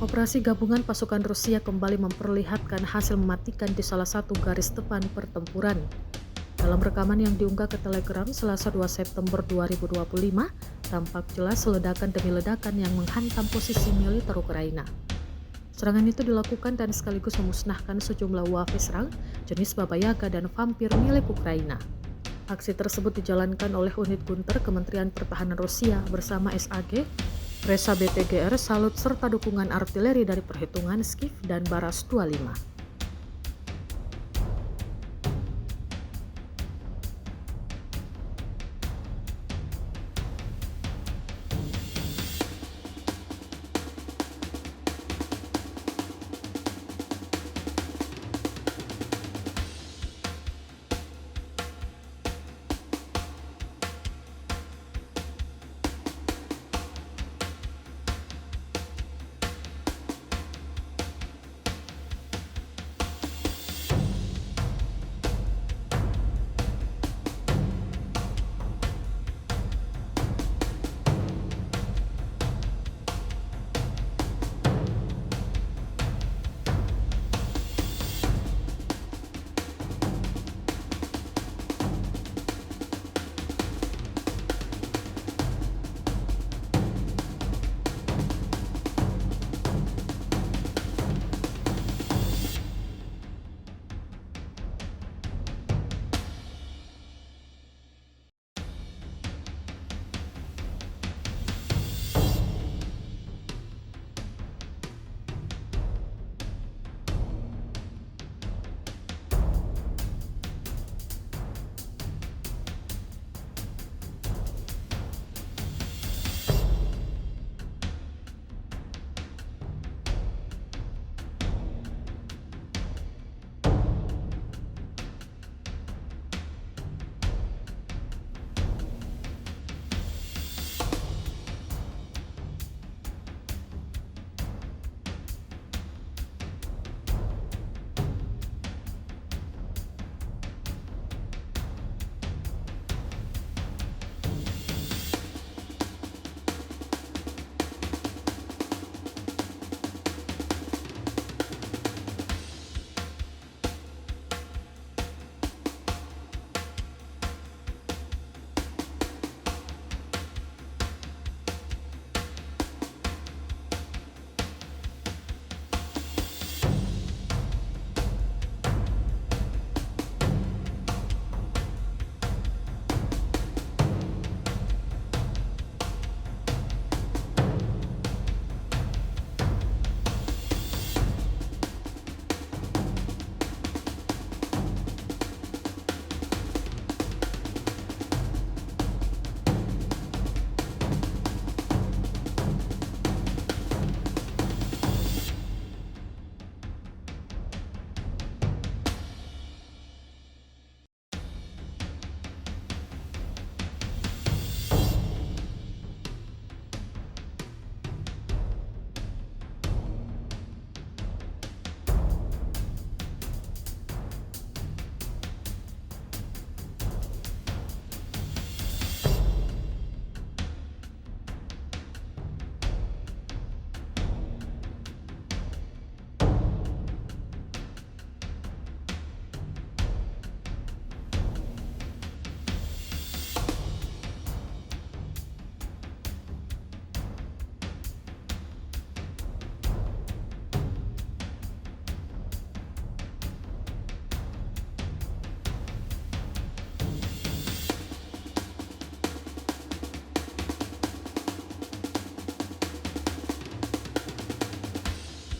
Operasi gabungan pasukan Rusia kembali memperlihatkan hasil mematikan di salah satu garis depan pertempuran. Dalam rekaman yang diunggah ke Telegram Selasa 2 September 2025, tampak jelas ledakan demi ledakan yang menghantam posisi militer Ukraina. Serangan itu dilakukan dan sekaligus memusnahkan sejumlah UAV serang jenis Baba Yaga dan Vampir milik Ukraina. Aksi tersebut dijalankan oleh unit Gunter Kementerian Pertahanan Rusia bersama SAG, Resa BTGR, Salut serta dukungan artileri dari perhitungan Skiv dan Baras 25.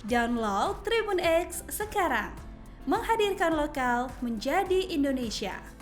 Download Tribun X sekarang, menghadirkan lokal menjadi Indonesia.